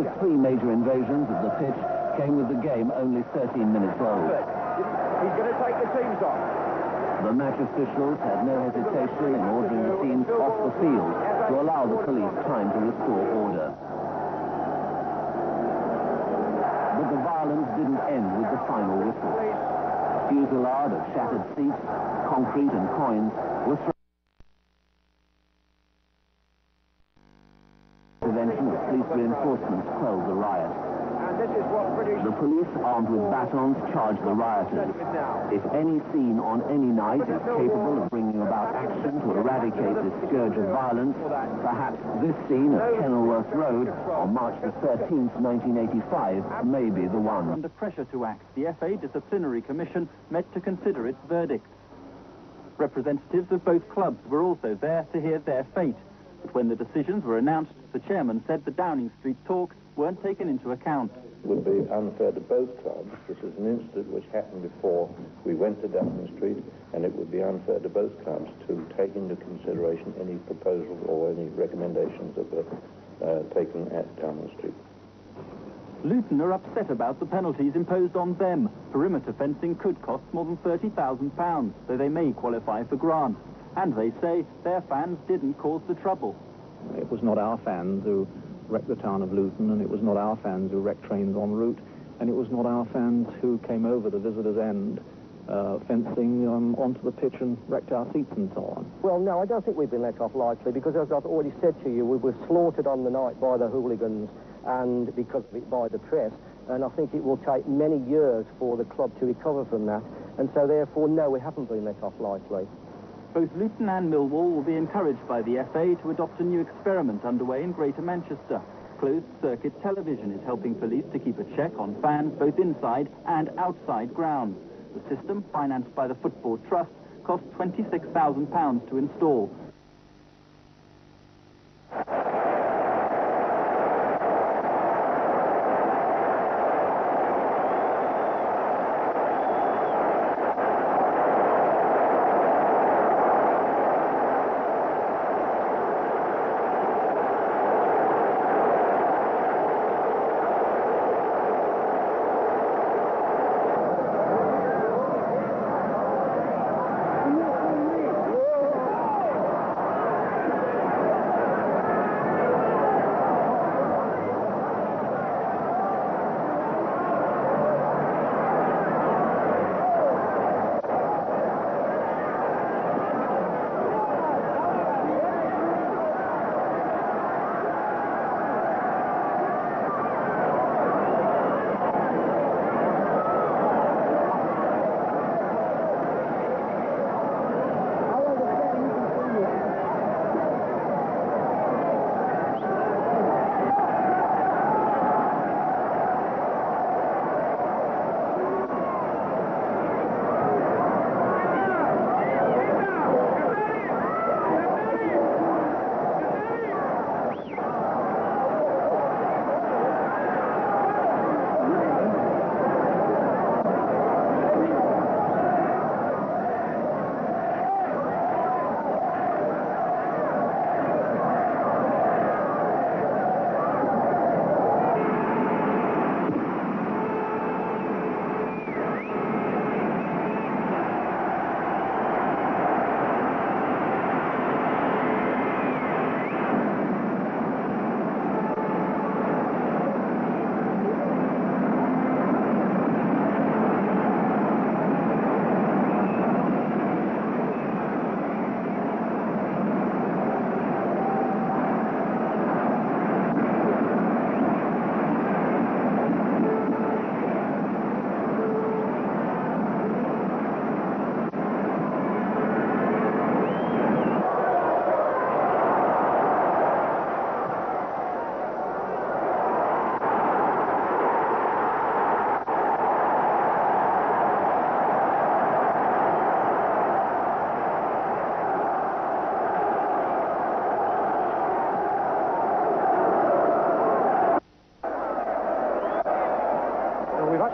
latest 3 major invasions of the pitch came with the game only 13 minutes old. He's going to take the teams off. The match officials had no hesitation in ordering the teams off the field to allow the police time to restore order. But the violence didn't end with the final whistle. A fusillade of shattered seats, concrete and coins was thrown. Intervention of police reinforcements quelled the riot. The police, armed with batons, charged the rioters. If any scene on any night is capable of bringing about action to eradicate this scourge of violence, perhaps this scene at Kenilworth Road on March the 13th, 1985, may be the one. Under pressure to act, the FA Disciplinary Commission met to consider its verdict. Representatives of both clubs were also there to hear their fate. But when the decisions were announced, the chairman said the Downing Street talks weren't taken into account. It would be unfair to both clubs. This is an incident which happened before we went to Downing Street, and it would be unfair to both clubs to take into consideration any proposals or any recommendations that were taken at Downing Street. Luton are upset about the penalties imposed on them. Perimeter fencing could cost more than £30,000, so they may qualify for grants. And they say their fans didn't cause the trouble. It was not our fans who wrecked the town of Luton, and it was not our fans who wrecked trains en route, and it was not our fans who came over the visitor's end fencing onto the pitch and wrecked our seats and so on. Well, no, I don't think we've been let off lightly, because as I've already said to you, we were slaughtered on the night by the hooligans and because of it by the press, and I think it will take many years for the club to recover from that, and so therefore, no, we haven't been let off lightly. Both Luton and Millwall will be encouraged by the FA to adopt a new experiment underway in Greater Manchester. Closed-circuit television is helping police to keep a check on fans both inside and outside grounds. The system, financed by the Football Trust, cost £26,000 to install.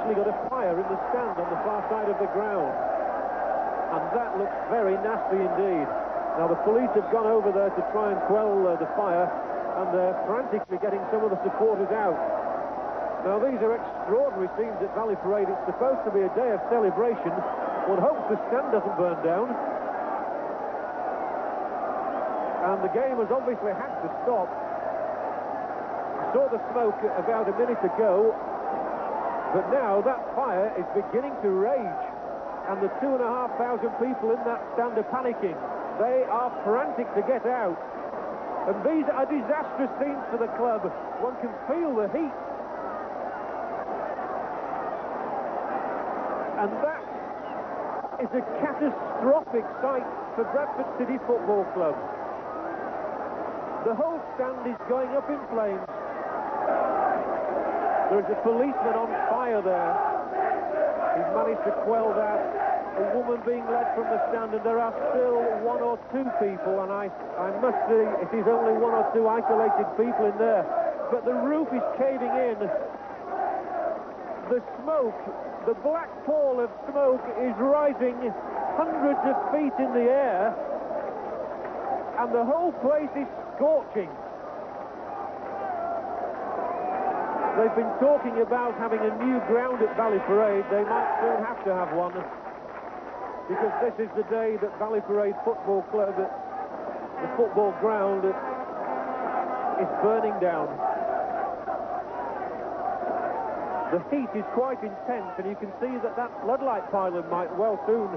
Got a fire in the stand on the far side of the ground, and that looks very nasty indeed. Now the police have gone over there to try and quell the fire, and they're frantically getting some of the supporters out. Now, these are extraordinary scenes at Valley Parade. It's supposed to be a day of celebration. One hopes the stand doesn't burn down. And the game has obviously had to stop. I saw the smoke about a minute ago, but now that fire is beginning to rage, and the 2,500 people in that stand are panicking. They are frantic to get out. And these are disastrous scenes for the club. One can feel the heat. And that is a catastrophic sight for Bradford City Football Club. The whole stand is going up in flames. There is a policeman on fire there. He's managed to quell that. A woman being led from the stand, and there are still one or two people, and I must say it is only one or two isolated people in there. But the roof is caving in. The smoke, the black pall of smoke is rising hundreds of feet in the air, and the whole place is scorching. They've been talking about having a new ground at Valley Parade. They might soon have to have one, because this is the day that Valley Parade Football Club, the football ground, is burning down. The heat is quite intense, and you can see that that floodlight pylon might well soon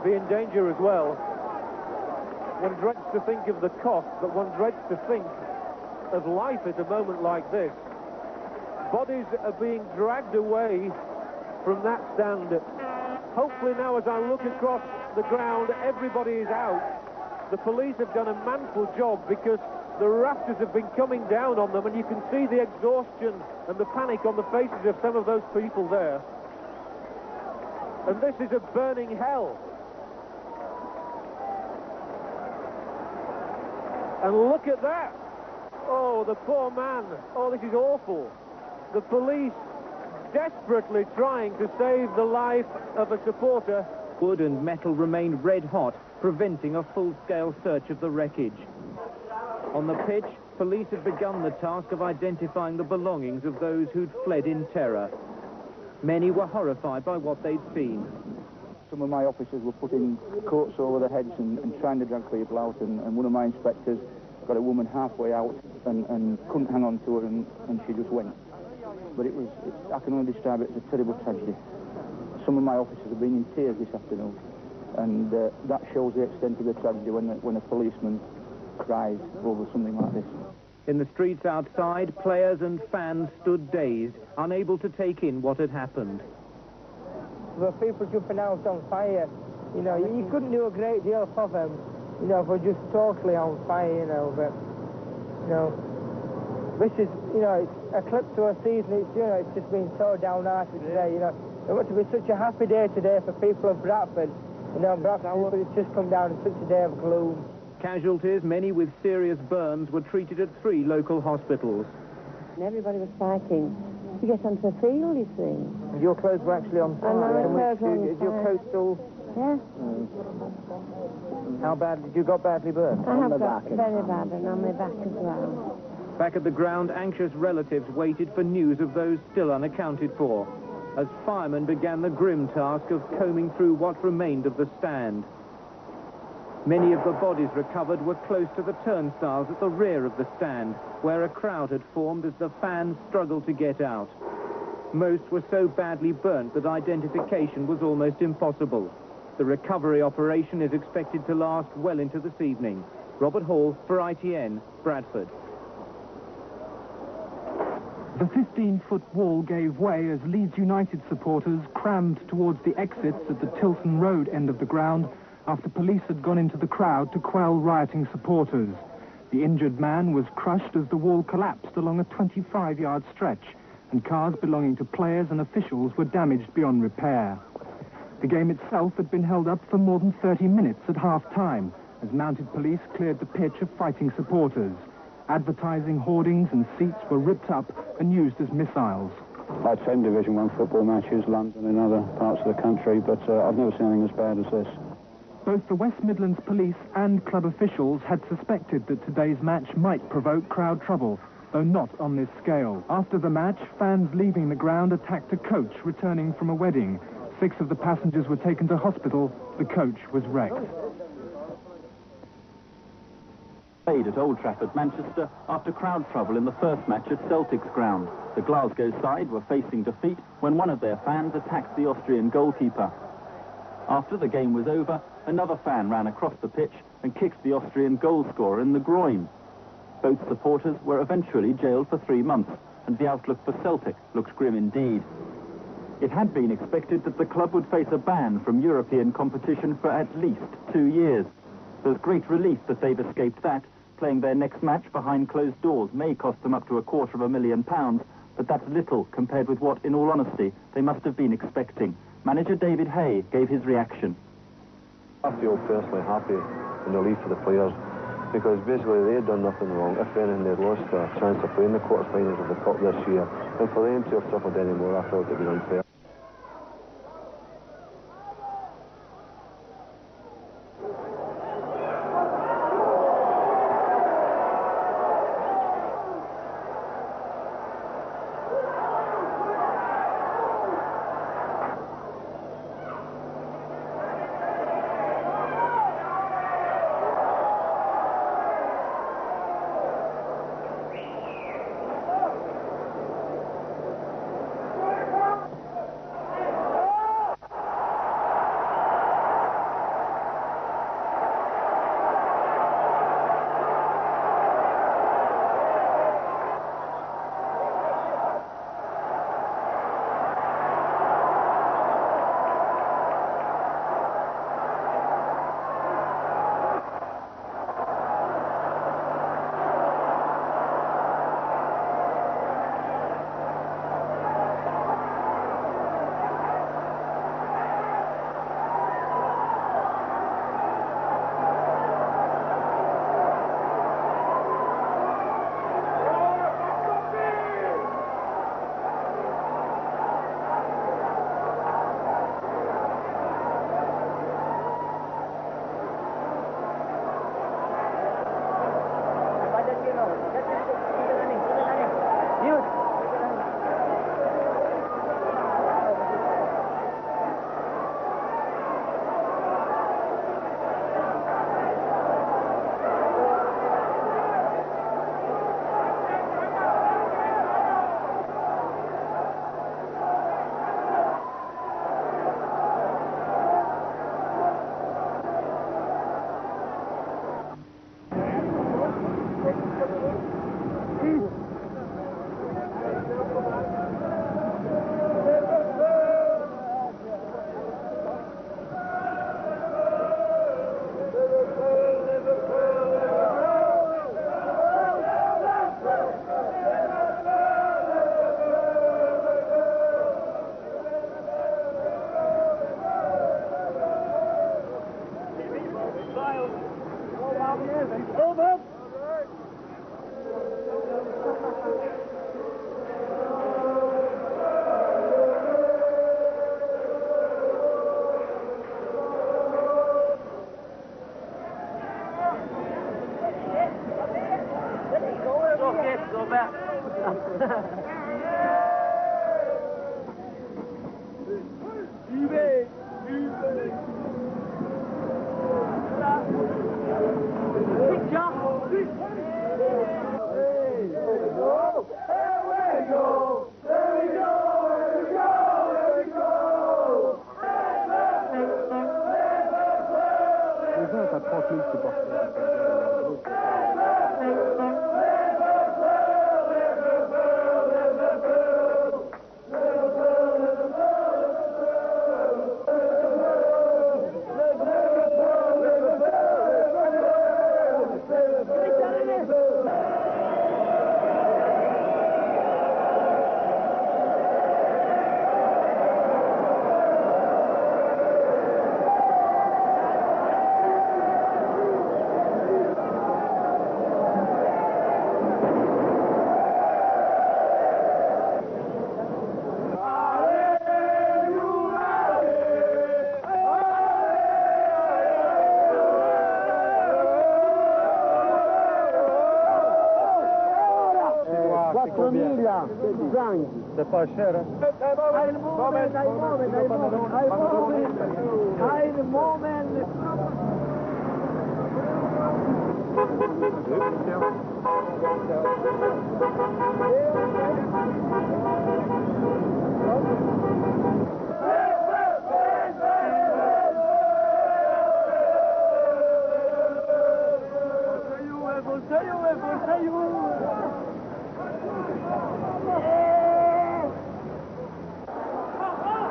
be in danger as well. One dreads to think of the cost, but one dreads to think of life at a moment like this. Bodies are being dragged away from that stand. Hopefully now, as I look across the ground, everybody is out. The police have done a manful job, because the rafters have been coming down on them, and you can see the exhaustion and the panic on the faces of some of those people there. And this is a burning hell. And look at that. Oh, the poor man. Oh, this is awful. The police desperately trying to save the life of a supporter. Wood and metal remained red hot, preventing a full-scale search of the wreckage. On the pitch, police had begun the task of identifying the belongings of those who'd fled in terror. Many were horrified by what they'd seen. Some of my officers were putting coats over their heads and trying to drag people out, and one of my inspectors got a woman halfway out and couldn't hang on to her, and she just went. But I can only describe it as a terrible tragedy. Some of my officers have been in tears this afternoon, and that shows the extent of the tragedy when a policeman cries over something like this. In the streets outside, players and fans stood dazed, unable to take in what had happened. The people jumping out on fire, you know, you couldn't do a great deal for them, you know, for just totally on fire, you know, but, you know, this is, you know, it's a clip to a season. It's, you know, it's just been so downhearted today, you know. It must have been such a happy day today for people of Bradford. You know, Bradford, but it's just come down in such a day of gloom. Casualties, many with serious burns, were treated at 3 local hospitals. And everybody was fighting to get onto the field, you see. And your clothes were actually on fire? And my clothes were on Is your coat still... Yeah. How bad, you got badly burned? I have got very bad, and on my back as well. Back at the ground, anxious relatives waited for news of those still unaccounted for, as firemen began the grim task of combing through what remained of the stand. Many of the bodies recovered were close to the turnstiles at the rear of the stand, where a crowd had formed as the fans struggled to get out. Most were so badly burnt that identification was almost impossible. The recovery operation is expected to last well into this evening. Robert Hall for ITN, Bradford. The 15-foot wall gave way as Leeds United supporters crammed towards the exits at the Tilton Road end of the ground after police had gone into the crowd to quell rioting supporters. The injured man was crushed as the wall collapsed along a 25-yard stretch, and cars belonging to players and officials were damaged beyond repair. The game itself had been held up for more than 30 minutes at half-time as mounted police cleared the pitch of fighting supporters. Advertising hoardings and seats were ripped up and used as missiles. I attend Division 1 football matches, London and other parts of the country, but I've never seen anything as bad as this. Both the West Midlands police and club officials had suspected that today's match might provoke crowd trouble, though not on this scale. After the match, fans leaving the ground attacked a coach returning from a wedding. 6 of the passengers were taken to hospital. The coach was wrecked. Played at Old Trafford, Manchester, after crowd trouble in the first match at Celtic's ground. The Glasgow side were facing defeat when one of their fans attacked the Austrian goalkeeper. After the game was over, another fan ran across the pitch and kicked the Austrian goalscorer in the groin. Both supporters were eventually jailed for 3 months, and the outlook for Celtic looked grim indeed. It had been expected that the club would face a ban from European competition for at least 2 years. There's great relief that they've escaped that. Playing their next match behind closed doors may cost them up to £250,000, but that's little compared with what, in all honesty, they must have been expecting. Manager David Hay gave his reaction. I feel personally happy and relief for the players, because basically they had done nothing wrong. If anything, they'd lost a chance of playing the quarter-finals of the Cup this year, and for them to have suffered any more, I felt it was unfair. C'est pas cher, hein?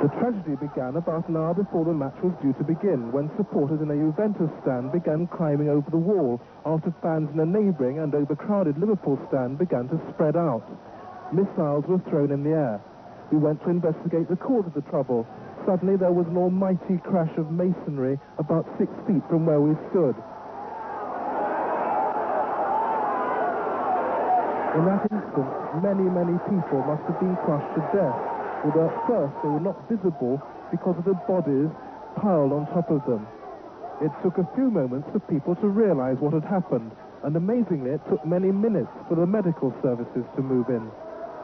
The tragedy began about an hour before the match was due to begin, when supporters in a Juventus stand began climbing over the wall after fans in a neighbouring and overcrowded Liverpool stand began to spread out. Missiles were thrown in the air. We went to investigate the cause of the trouble. Suddenly there was an almighty crash of masonry about 6 feet from where we stood. In that instant, many people must have been crushed to death, although at first they were not visible because of the bodies piled on top of them. It took a few moments for people to realize what had happened, and amazingly it took many minutes for the medical services to move in.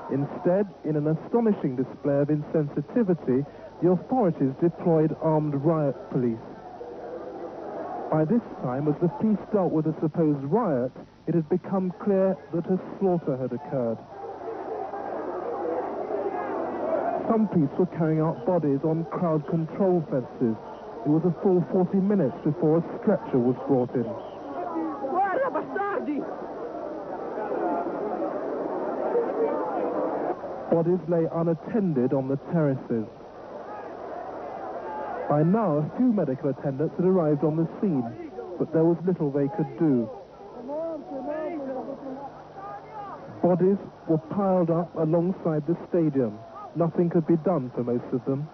Instead, in an astonishing display of insensitivity, the authorities deployed armed riot police. By this time, as the police dealt with the supposed riot, it had become clear that a slaughter had occurred. Some police were carrying out bodies on crowd control fences. It was a full 40 minutes before a stretcher was brought in. Guarda, bastardi! Bodies lay unattended on the terraces. By now, a few medical attendants had arrived on the scene, but there was little they could do. Bodies were piled up alongside the stadium. Nothing could be done for most of them.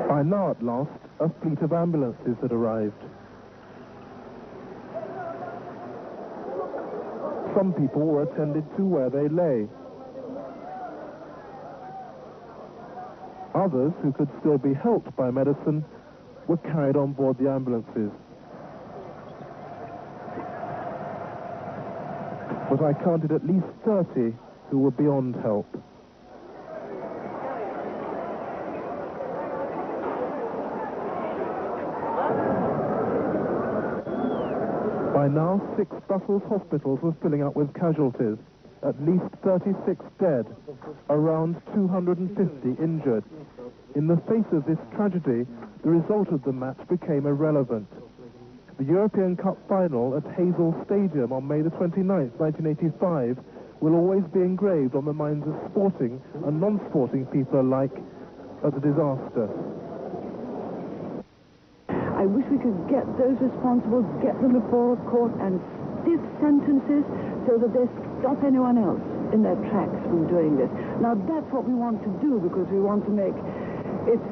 By now, at last, a fleet of ambulances had arrived. Some people were attended to where they lay. Others, who could still be helped by medicine, were carried on board the ambulances. But I counted at least 30 who were beyond help. By now, 6 Brussels hospitals were filling up with casualties. At least 36 dead, around 250 injured. In the face of this tragedy, the result of the match became irrelevant. The European Cup final at Hazel Stadium on May the 29th, 1985, will always be engraved on the minds of sporting and non-sporting people alike as a disaster. I wish we could get those responsible, get them before a court and stiff sentences so that they stop anyone else in their tracks from doing this. Now, that's what we want to do, because we want to make it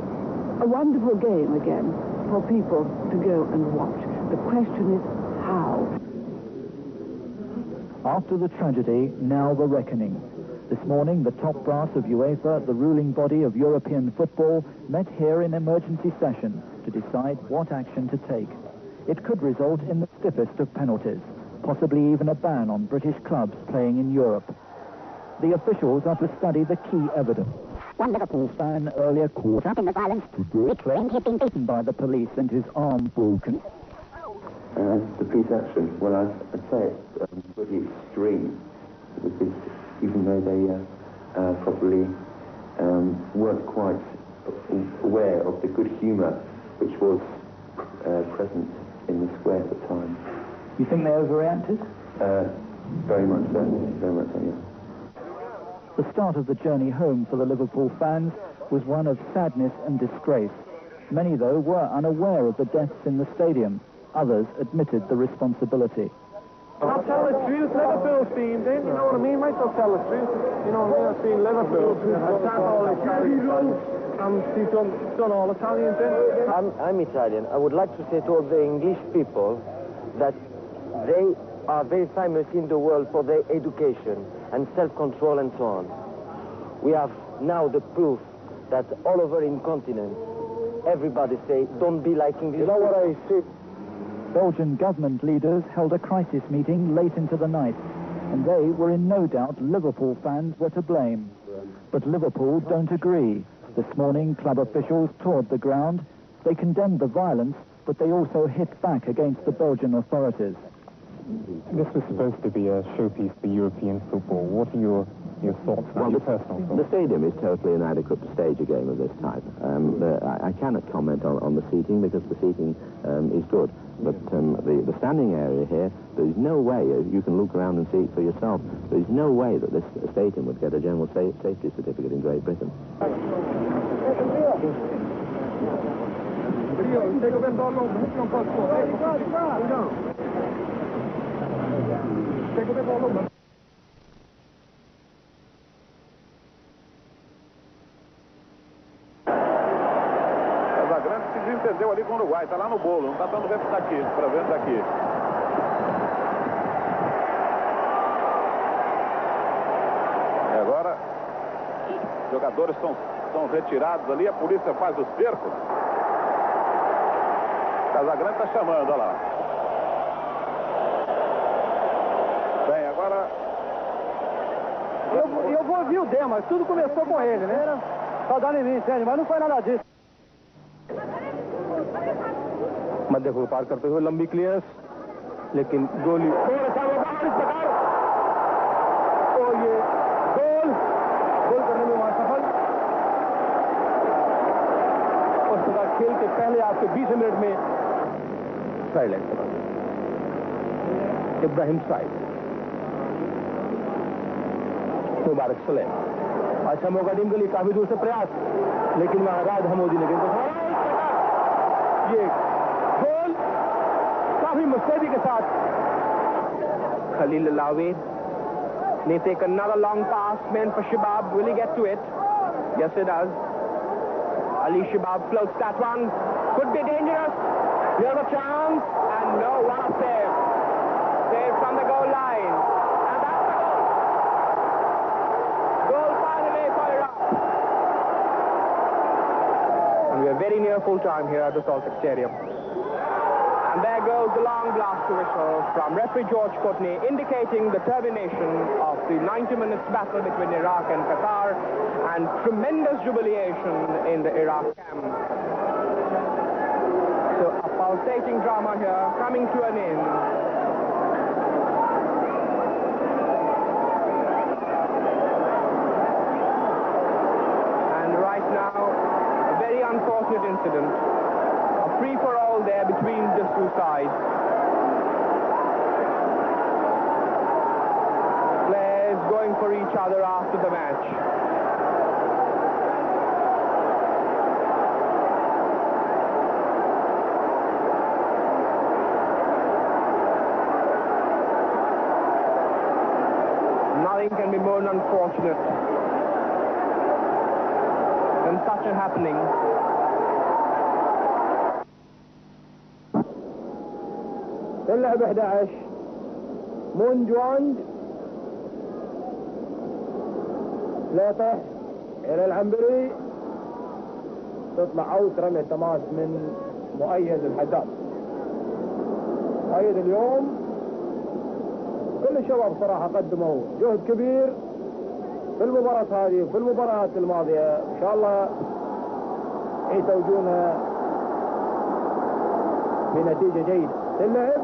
a wonderful game again for people to go and watch. The question is how. After the tragedy, now the reckoning. This morning, the top brass of UEFA, the ruling body of European football, met here in emergency session to decide what action to take. It could result in the stiffest of penalties, possibly even a ban on British clubs playing in Europe. The officials are to study the key evidence. One Liverpool fan earlier caught up in the violence claimed he'd been beaten by the police and his arm broken. The police action, well, I'd say it's pretty extreme, because even though they probably weren't quite aware of the good humour which was present in the square at the time. You think they overreacted? Very much so, yeah. The start of the journey home for the Liverpool fans was one of sadness and disgrace. Many, though, were unaware of the deaths in the stadium. Others admitted the responsibility. I'll tell the truth, Liverpool's been in, you know what I mean, mate? I'll tell the truth. You know what I mean? I've seen Liverpool. I've done all Italians, and he's done all Italians in. I'm Italian. I would like to say to all the English people that they are very famous in the world for their education and self-control and so on. We have now the proof that all over incontinence, everybody say, don't be like English. You know what I see? Belgian government leaders held a crisis meeting late into the night, and they were in no doubt Liverpool fans were to blame. But Liverpool don't agree. This morning, club officials toured the ground. They condemned the violence, but they also hit back against the Belgian authorities. This was supposed to be a showpiece for European football. What are your thoughts now, your personal thoughts? The stadium is totally inadequate to stage a game of this type. I cannot comment on the seating because the seating is good. But the standing area here, there's no way, you can look around and see it for yourself, there's no way that this stadium would get a general safety certificate in Great Britain. Casagrande se desentendeu ali com o Uruguai, tá lá no bolo, não tá dando vento daqui, para vento daqui. E agora, os jogadores são retirados ali, a polícia faz o cerco. Casagrande tá chamando, olha lá. Bem, agora... Eu vou ouvir o Dema, mas tudo começou com ele, né? Só dando em mim, sério, mas não foi nada disso. मध्य को पार करते हुए लंबी clearance लेकिन गोली और ये गोल करने में वहां सफल उस प्रकार खेल के पहले आपके 20 मिनट में साइड लाइन पर इब्राहिम साइड मुबारक सलेम अच्छा मौका टीम के लिए काफी दूर से प्रयास लेकिन वहां राज हमोदी ने ये गोल काफी मुस्तैदी के साथ Khalil Alawi may take another long pass meant for Shabab. Will he get to it? Yes, he does. Ali Shabab floats that one. Could be dangerous. Here's a chance. And no, what a save. Save from the goal line. And that's the goal. Goal finally for Iraq. And we are very near full time here at the Celtic Stadium. And there goes the long blast whistle from referee George Courtney, indicating the termination of the 90 minutes battle between Iraq and Qatar, and tremendous jubilation in the Iraq camp. So a pulsating drama here coming to an end. And right now, a very unfortunate incident. A free-for-all there between the two sides. Players going for each other after the match. Nothing can be more unfortunate than such a happening. اللعب 11 مونجواند لاطح الى العنبري تطلع اوت رمية تماس من مؤيد الحداد. مؤيد اليوم كل الشباب صراحة قدموا جهد كبير في المباراة هذه وفي المباريات الماضية، ان شاء الله يتوجون بنتيجة جيدة. اللعب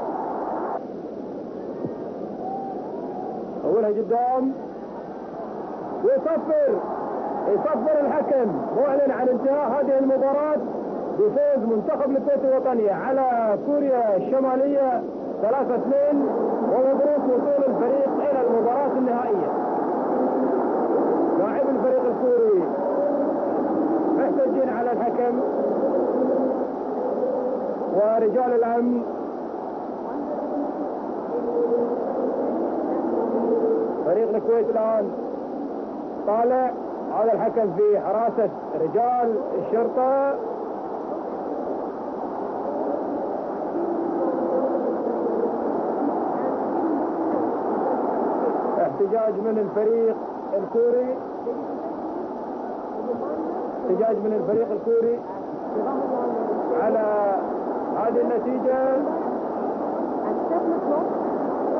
أولها قدام ويصفر الحكم معلن عن انتهاء هذه المباراة بفوز منتخب الكويت الوطنية على كوريا الشمالية 3-2، ومبروك وصول الفريق إلى المباراة النهائية. لاعب الفريق الكوري محتجين على الحكم ورجال الأمن. فريق الكويت الآن طالع، هذا الحكم في حراسة رجال الشرطة. احتجاج من الفريق الكوري. احتجاج من الفريق الكوري على هذه النتيجة. At 7 o'clock,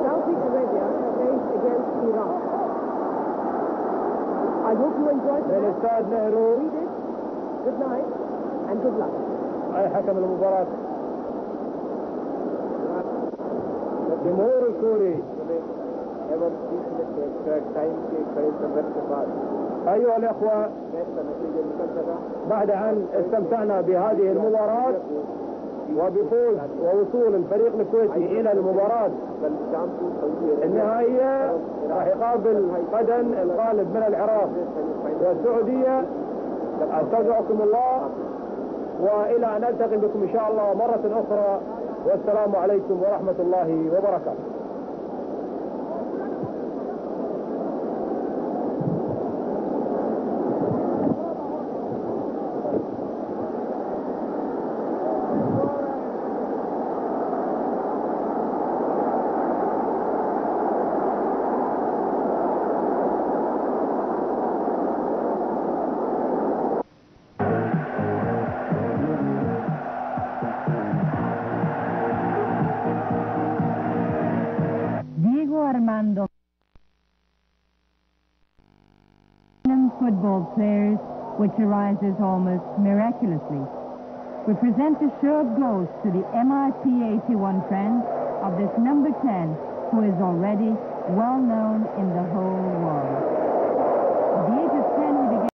Saudi Arabia plays against Iran. I hope you enjoyed the الاستاد نهرو. Good night and good luck. أي حكم المباراة الجمهور الكوري. أيها الأخوة، بعد أن استمتعنا بهذه المباراة وبفوز ووصول الفريق الكويتي إلى المباراة النهائية، راح يقابل غدا الغالب من العراق والسعودية. أستودعكم الله وإلى أن ألتقي بكم إن شاء الله مرة أخرى، والسلام عليكم ورحمة الله وبركاته. Football players, which arises almost miraculously. We present a show of goals to the MIP 81 friends of this number 10, who is already well known in the whole world.